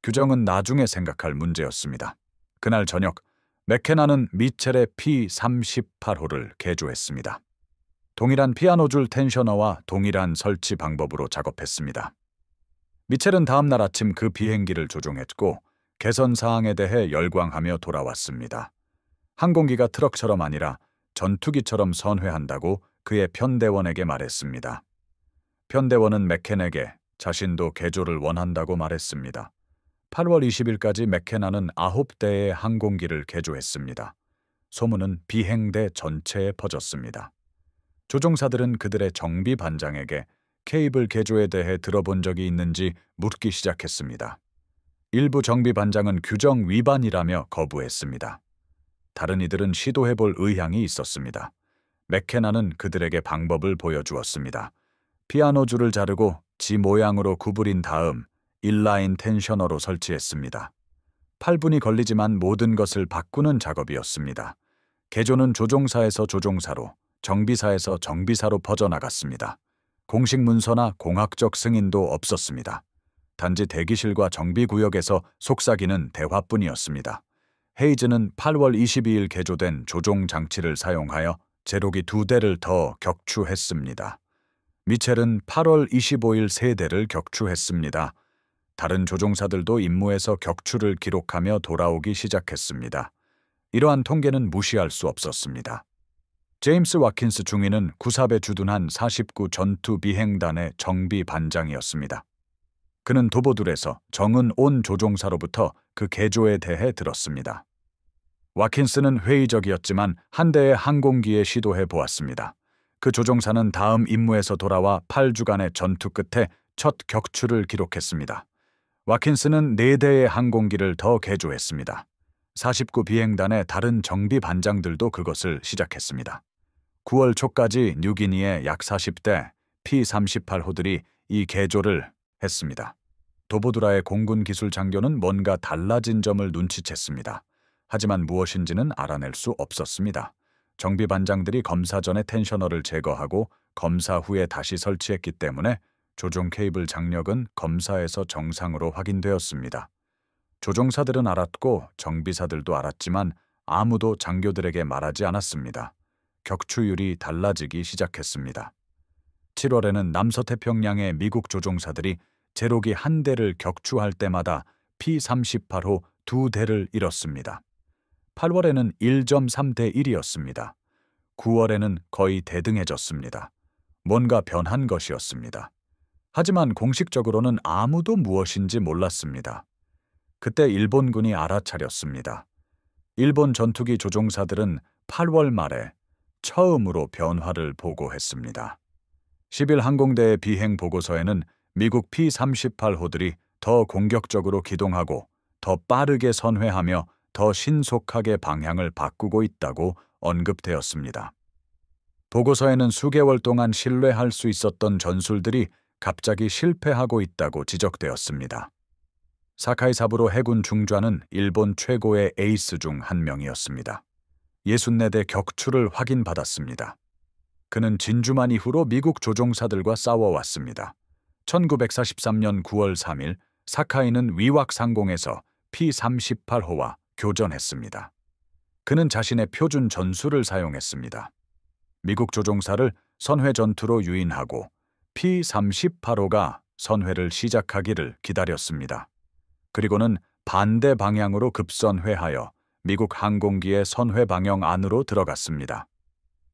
규정은 나중에 생각할 문제였습니다. 그날 저녁, 맥케나는 미첼의 P-38호를 개조했습니다. 동일한 피아노줄 텐셔너와 동일한 설치 방법으로 작업했습니다. 미첼은 다음 날 아침 그 비행기를 조종했고 개선 사항에 대해 열광하며 돌아왔습니다. 항공기가 트럭처럼 아니라 전투기처럼 선회한다고 그의 편대원에게 말했습니다. 편대원은 맥켄에게 자신도 개조를 원한다고 말했습니다. 8월 20일까지 맥케나는 9대의 항공기를 개조했습니다. 소문은 비행대 전체에 퍼졌습니다. 조종사들은 그들의 정비 반장에게 케이블 개조에 대해 들어본 적이 있는지 묻기 시작했습니다. 일부 정비 반장은 규정 위반이라며 거부했습니다. 다른 이들은 시도해볼 의향이 있었습니다. 맥케나는 그들에게 방법을 보여주었습니다. 피아노 줄을 자르고 지 모양으로 구부린 다음 인라인 텐셔너로 설치했습니다. 8분이 걸리지만 모든 것을 바꾸는 작업이었습니다. 개조는 조종사에서 조종사로, 정비사에서 정비사로 퍼져나갔습니다. 공식 문서나 공학적 승인도 없었습니다. 단지 대기실과 정비구역에서 속삭이는 대화뿐이었습니다. 헤이즈는 8월 22일 개조된 조종 장치를 사용하여 제로기 2대를 더 격추했습니다. 미첼은 8월 25일 3대를 격추했습니다. 다른 조종사들도 임무에서 격추를 기록하며 돌아오기 시작했습니다. 이러한 통계는 무시할 수 없었습니다. 제임스 와킨스 중위는 구삽에 주둔한 49 전투 비행단의 정비 반장이었습니다. 그는 도보둘에서 정은 온 조종사로부터 그 개조에 대해 들었습니다. 와킨스는 회의적이었지만 한 대의 항공기에 시도해 보았습니다. 그 조종사는 다음 임무에서 돌아와 8주간의 전투 끝에 첫 격추를 기록했습니다. 와킨스는 4대의 항공기를 더 개조했습니다. 49 비행단의 다른 정비 반장들도 그것을 시작했습니다. 9월 초까지 뉴기니의 약 40대 P-38호들이 이 개조를 했습니다. 도보드라의 공군 기술 장교는 뭔가 달라진 점을 눈치챘습니다. 하지만 무엇인지는 알아낼 수 없었습니다. 정비 반장들이 검사 전에 텐셔너를 제거하고 검사 후에 다시 설치했기 때문에 조종 케이블 장력은 검사에서 정상으로 확인되었습니다. 조종사들은 알았고 정비사들도 알았지만 아무도 장교들에게 말하지 않았습니다. 격추율이 달라지기 시작했습니다. 7월에는 남서태평양의 미국 조종사들이 제로기 한 대를 격추할 때마다 P-38호 2대를 잃었습니다. 8월에는 1.3대 1이었습니다. 9월에는 거의 대등해졌습니다. 뭔가 변한 것이었습니다. 하지만 공식적으로는 아무도 무엇인지 몰랐습니다. 그때 일본군이 알아차렸습니다. 일본 전투기 조종사들은 8월 말에 처음으로 변화를 보고했습니다. 10일 항공대의 비행 보고서에는 미국 P-38호들이 더 공격적으로 기동하고 더 빠르게 선회하며 더 신속하게 방향을 바꾸고 있다고 언급되었습니다. 보고서에는 수개월 동안 신뢰할 수 있었던 전술들이 갑자기 실패하고 있다고 지적되었습니다. 사카이 사부로 해군 중좌는 일본 최고의 에이스 중 한 명이었습니다. 64대 격추를 확인받았습니다. 그는 진주만 이후로 미국 조종사들과 싸워왔습니다. 1943년 9월 3일 사카이는 위왁 상공에서 P-38호와 교전했습니다. 그는 자신의 표준 전술을 사용했습니다. 미국 조종사를 선회 전투로 유인하고 P-38호가 선회를 시작하기를 기다렸습니다. 그리고는 반대 방향으로 급선회하여 미국 항공기의 선회 방향 안으로 들어갔습니다.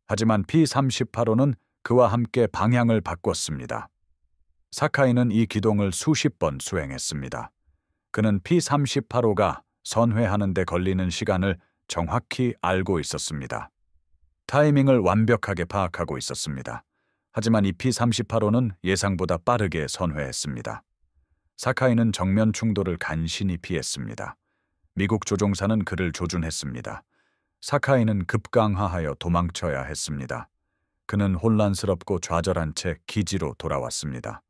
하지만 P-38호는 그와 함께 방향을 바꿨습니다. 사카이는 이 기동을 수십 번 수행했습니다. 그는 P-38호가 선회하는 데 걸리는 시간을 정확히 알고 있었습니다. 타이밍을 완벽하게 파악하고 있었습니다. 하지만 이 P-38호는 예상보다 빠르게 선회했습니다. 사카이는 정면 충돌을 간신히 피했습니다. 미국 조종사는 그를 조준했습니다. 사카이는 급강하하여 도망쳐야 했습니다. 그는 혼란스럽고 좌절한 채 기지로 돌아왔습니다.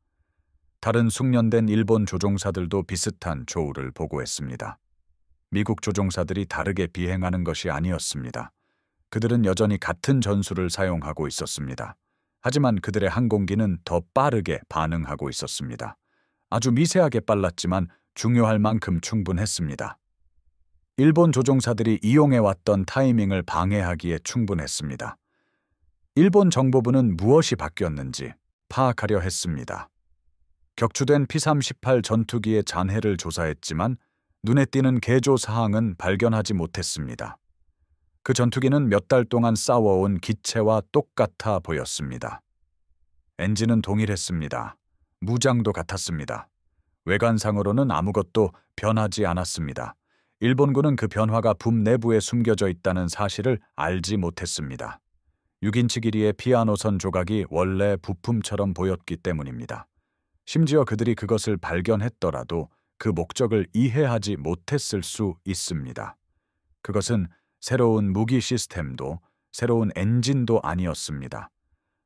다른 숙련된 일본 조종사들도 비슷한 조우를 보고했습니다. 미국 조종사들이 다르게 비행하는 것이 아니었습니다. 그들은 여전히 같은 전술을 사용하고 있었습니다. 하지만 그들의 항공기는 더 빠르게 반응하고 있었습니다. 아주 미세하게 빨랐지만 중요할 만큼 충분했습니다. 일본 조종사들이 이용해왔던 타이밍을 방해하기에 충분했습니다. 일본 정보부는 무엇이 바뀌었는지 파악하려 했습니다. 격추된 P-38 전투기의 잔해를 조사했지만 눈에 띄는 개조 사항은 발견하지 못했습니다. 그 전투기는 몇 달 동안 싸워온 기체와 똑같아 보였습니다. 엔진은 동일했습니다. 무장도 같았습니다. 외관상으로는 아무것도 변하지 않았습니다. 일본군은 그 변화가 붐 내부에 숨겨져 있다는 사실을 알지 못했습니다. 6인치 길이의 피아노선 조각이 원래 부품처럼 보였기 때문입니다. 심지어 그들이 그것을 발견했더라도 그 목적을 이해하지 못했을 수 있습니다. 그것은 새로운 무기 시스템도 새로운 엔진도 아니었습니다.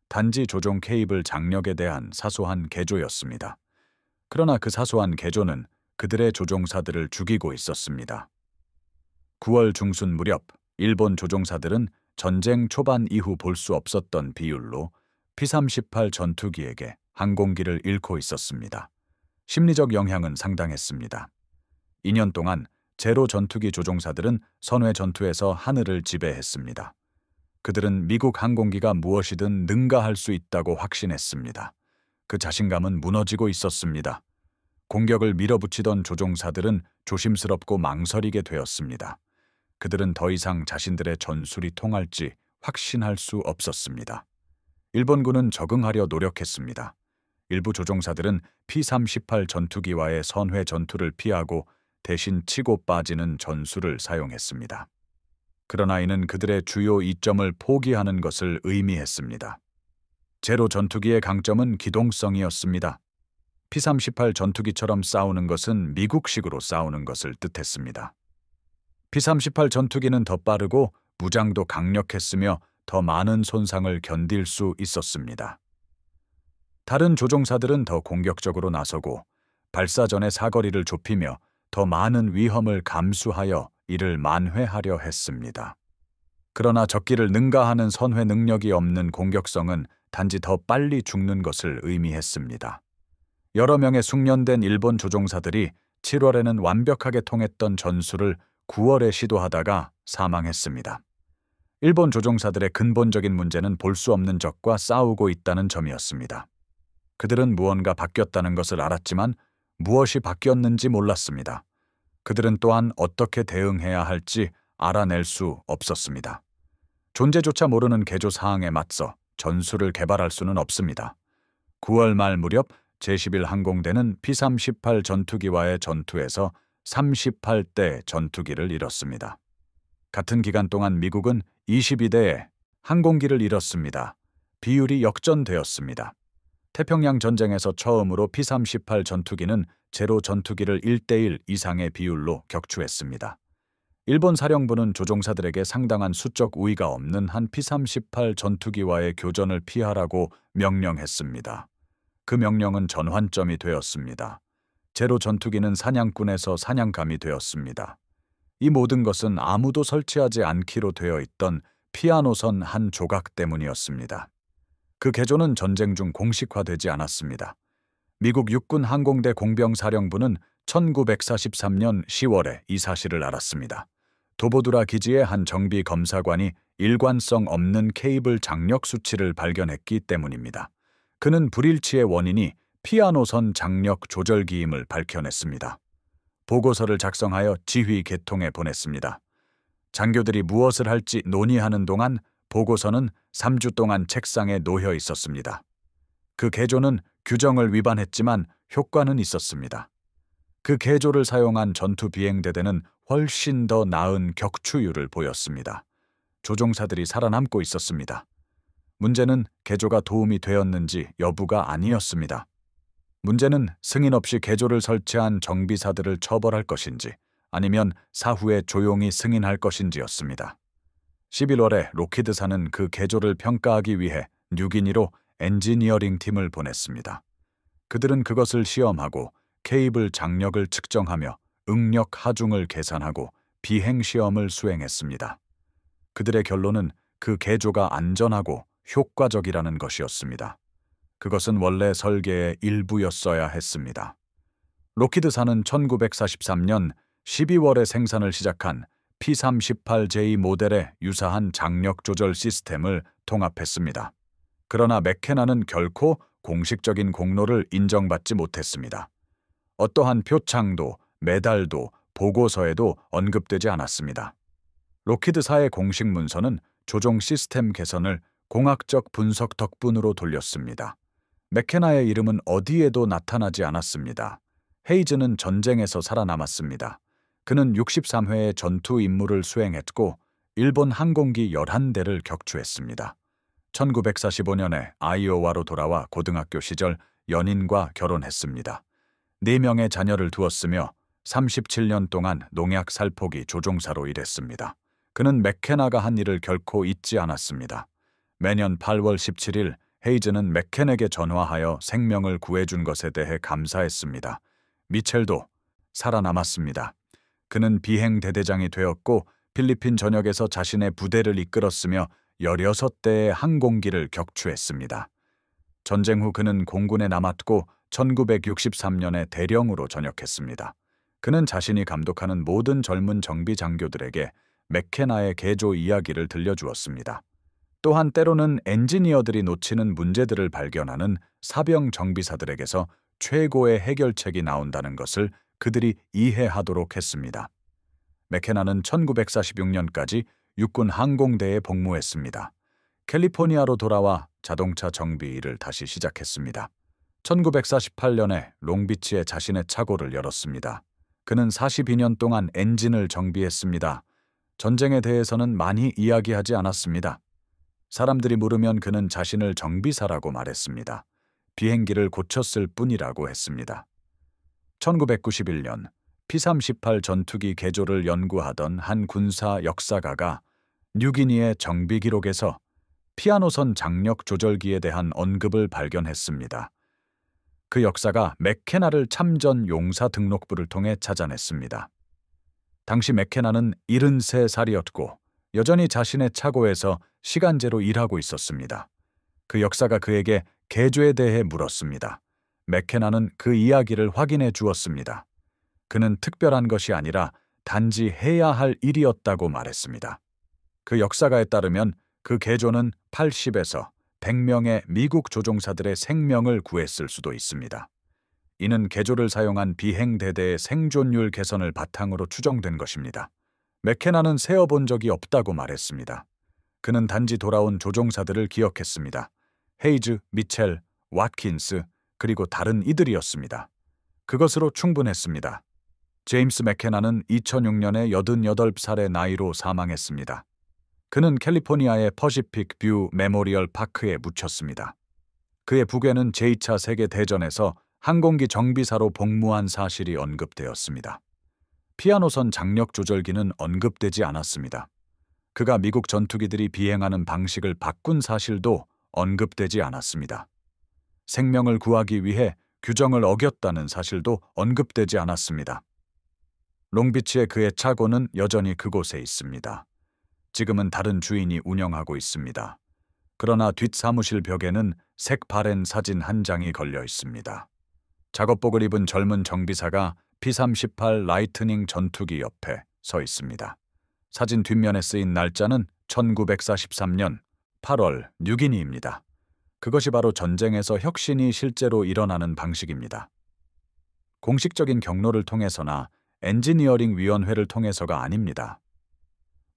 단지 조종 케이블 장력에 대한 사소한 개조였습니다. 그러나 그 사소한 개조는 그들의 조종사들을 죽이고 있었습니다. 9월 중순 무렵 일본 조종사들은 전쟁 초반 이후 볼 수 없었던 비율로 P-38 전투기에게 항공기를 잃고 있었습니다. 심리적 영향은 상당했습니다. 2년 동안 제로 전투기 조종사들은 선회 전투에서 하늘을 지배했습니다. 그들은 미국 항공기가 무엇이든 능가할 수 있다고 확신했습니다. 그 자신감은 무너지고 있었습니다. 공격을 밀어붙이던 조종사들은 조심스럽고 망설이게 되었습니다. 그들은 더 이상 자신들의 전술이 통할지 확신할 수 없었습니다. 일본군은 적응하려 노력했습니다. 일부 조종사들은 P-38 전투기와의 선회 전투를 피하고 대신 치고 빠지는 전술을 사용했습니다. 그러나 이는 그들의 주요 이점을 포기하는 것을 의미했습니다. 제로 전투기의 강점은 기동성이었습니다. P-38 전투기처럼 싸우는 것은 미국식으로 싸우는 것을 뜻했습니다. P-38 전투기는 더 빠르고 무장도 강력했으며 더 많은 손상을 견딜 수 있었습니다. 다른 조종사들은 더 공격적으로 나서고 발사 전에 사거리를 좁히며 더 많은 위험을 감수하여 이를 만회하려 했습니다. 그러나 적기를 능가하는 선회 능력이 없는 공격성은 단지 더 빨리 죽는 것을 의미했습니다. 여러 명의 숙련된 일본 조종사들이 7월에는 완벽하게 통했던 전술을 9월에 시도하다가 사망했습니다. 일본 조종사들의 근본적인 문제는 볼 수 없는 적과 싸우고 있다는 점이었습니다. 그들은 무언가 바뀌었다는 것을 알았지만 무엇이 바뀌었는지 몰랐습니다. 그들은 또한 어떻게 대응해야 할지 알아낼 수 없었습니다. 존재조차 모르는 개조 사항에 맞서 전술을 개발할 수는 없습니다. 9월 말 무렵 제11 항공대는 P-38 전투기와의 전투에서 38대 전투기를 잃었습니다. 같은 기간 동안 미국은 22대의 항공기를 잃었습니다. 비율이 역전되었습니다. 태평양 전쟁에서 처음으로 P-38 전투기는 제로 전투기를 1대1 이상의 비율로 격추했습니다. 일본 사령부는 조종사들에게 상당한 수적 우위가 없는 한 P-38 전투기와의 교전을 피하라고 명령했습니다. 그 명령은 전환점이 되었습니다. 제로 전투기는 사냥꾼에서 사냥감이 되었습니다. 이 모든 것은 아무도 설치하지 않기로 되어 있던 피아노선 한 조각 때문이었습니다. 그 개조는 전쟁 중 공식화되지 않았습니다. 미국 육군 항공대 공병사령부는 1943년 10월에 이 사실을 알았습니다. 도보두라 기지의 한 정비 검사관이 일관성 없는 케이블 장력 수치를 발견했기 때문입니다. 그는 불일치의 원인이 피아노선 장력 조절기임을 밝혀냈습니다. 보고서를 작성하여 지휘 계통에 보냈습니다. 장교들이 무엇을 할지 논의하는 동안 보고서는 3주 동안 책상에 놓여 있었습니다. 그 개조는 규정을 위반했지만 효과는 있었습니다. 그 개조를 사용한 전투 비행대대는 훨씬 더 나은 격추율을 보였습니다. 조종사들이 살아남고 있었습니다. 문제는 개조가 도움이 되었는지 여부가 아니었습니다. 문제는 승인 없이 개조를 설치한 정비사들을 처벌할 것인지 아니면 사후에 조용히 승인할 것인지였습니다. 11월에 록히드사는 그 개조를 평가하기 위해 뉴기니로 엔지니어링 팀을 보냈습니다. 그들은 그것을 시험하고 케이블 장력을 측정하며 응력 하중을 계산하고 비행 시험을 수행했습니다. 그들의 결론은 그 개조가 안전하고 효과적이라는 것이었습니다. 그것은 원래 설계의 일부였어야 했습니다. 록히드사는 1943년 12월에 생산을 시작한 P-38J 모델에 유사한 장력 조절 시스템을 통합했습니다. 그러나 맥케나는 결코 공식적인 공로를 인정받지 못했습니다. 어떠한 표창도 메달도 보고서에도 언급되지 않았습니다. 록히드사의 공식 문서는 조종 시스템 개선을 공학적 분석 덕분으로 돌렸습니다. 맥케나의 이름은 어디에도 나타나지 않았습니다. 헤이즈는 전쟁에서 살아남았습니다. 그는 63회의 전투 임무를 수행했고 일본 항공기 11대를 격추했습니다. 1945년에 아이오와로 돌아와 고등학교 시절 연인과 결혼했습니다. 4명의 자녀를 두었으며 37년 동안 농약 살포기 조종사로 일했습니다. 그는 맥케나가 한 일을 결코 잊지 않았습니다. 매년 8월 17일 헤이즈는 맥켄에게 전화하여 생명을 구해준 것에 대해 감사했습니다. 미첼도 살아남았습니다. 그는 비행대대장이 되었고 필리핀 전역에서 자신의 부대를 이끌었으며 16대의 항공기를 격추했습니다. 전쟁 후 그는 공군에 남았고 1963년에 대령으로 전역했습니다. 그는 자신이 감독하는 모든 젊은 정비 장교들에게 맥케나의 개조 이야기를 들려주었습니다. 또한 때로는 엔지니어들이 놓치는 문제들을 발견하는 사병 정비사들에게서 최고의 해결책이 나온다는 것을 그들이 이해하도록 했습니다. 맥케나는 1946년까지 육군 항공대에 복무했습니다. 캘리포니아로 돌아와 자동차 정비 일을 다시 시작했습니다. 1948년에 롱비치에 자신의 차고를 열었습니다. 그는 42년 동안 엔진을 정비했습니다. 전쟁에 대해서는 많이 이야기하지 않았습니다. 사람들이 물으면 그는 자신을 정비사라고 말했습니다. 비행기를 고쳤을 뿐이라고 했습니다. 1991년 P-38 전투기 개조를 연구하던 한 군사 역사가가 뉴기니의 정비 기록에서 피아노선 장력 조절기에 대한 언급을 발견했습니다. 그 역사가 맥케나를 참전 용사 등록부를 통해 찾아냈습니다. 당시 맥케나는 73살이었고 여전히 자신의 차고에서 시간제로 일하고 있었습니다. 그 역사가 그에게 개조에 대해 물었습니다. 맥케나는 그 이야기를 확인해 주었습니다. 그는 특별한 것이 아니라 단지 해야 할 일이었다고 말했습니다. 그 역사가에 따르면 그 개조는 80에서 100명의 미국 조종사들의 생명을 구했을 수도 있습니다. 이는 개조를 사용한 비행대대의 생존율 개선을 바탕으로 추정된 것입니다. 맥케나는 세어본 적이 없다고 말했습니다. 그는 단지 돌아온 조종사들을 기억했습니다. 헤이즈, 미첼, 왓킨스, 그리고 다른 이들이었습니다. 그것으로 충분했습니다. 제임스 맥케나는 2006년에 88살의 나이로 사망했습니다. 그는 캘리포니아의 퍼시픽 뷰 메모리얼 파크에 묻혔습니다. 그의 부괴는 제2차 세계대전에서 항공기 정비사로 복무한 사실이 언급되었습니다. 피아노선 장력 조절기는 언급되지 않았습니다. 그가 미국 전투기들이 비행하는 방식을 바꾼 사실도 언급되지 않았습니다. 생명을 구하기 위해 규정을 어겼다는 사실도 언급되지 않았습니다. 롱비치의 그의 차고는 여전히 그곳에 있습니다. 지금은 다른 주인이 운영하고 있습니다. 그러나 뒷사무실 벽에는 색바랜 사진 한 장이 걸려 있습니다. 작업복을 입은 젊은 정비사가 P-38 라이트닝 전투기 옆에 서 있습니다. 사진 뒷면에 쓰인 날짜는 1943년 8월 뉴기니입니다. 그것이 바로 전쟁에서 혁신이 실제로 일어나는 방식입니다. 공식적인 경로를 통해서나 엔지니어링 위원회를 통해서가 아닙니다.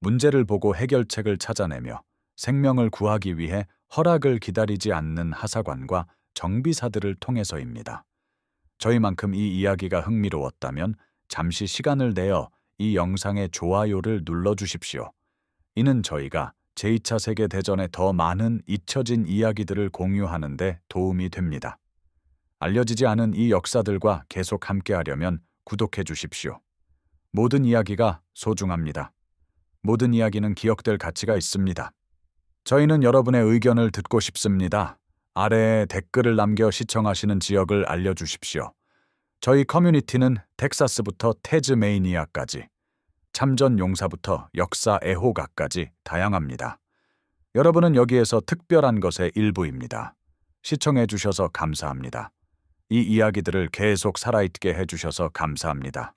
문제를 보고 해결책을 찾아내며 생명을 구하기 위해 허락을 기다리지 않는 하사관과 정비사들을 통해서입니다. 저희만큼 이 이야기가 흥미로웠다면 잠시 시간을 내어 이 영상의 좋아요를 눌러주십시오. 이는 저희가 제2차 세계대전의 더 많은 잊혀진 이야기들을 공유하는 데 도움이 됩니다. 알려지지 않은 이 역사들과 계속 함께하려면 구독해 주십시오. 모든 이야기가 소중합니다. 모든 이야기는 기억될 가치가 있습니다. 저희는 여러분의 의견을 듣고 싶습니다. 아래에 댓글을 남겨 시청하시는 지역을 알려주십시오. 저희 커뮤니티는 텍사스부터 태즈메이니아까지, 참전 용사부터 역사 애호가까지 다양합니다. 여러분은 여기에서 특별한 것의 일부입니다. 시청해 주셔서 감사합니다. 이 이야기들을 계속 살아있게 해주셔서 감사합니다.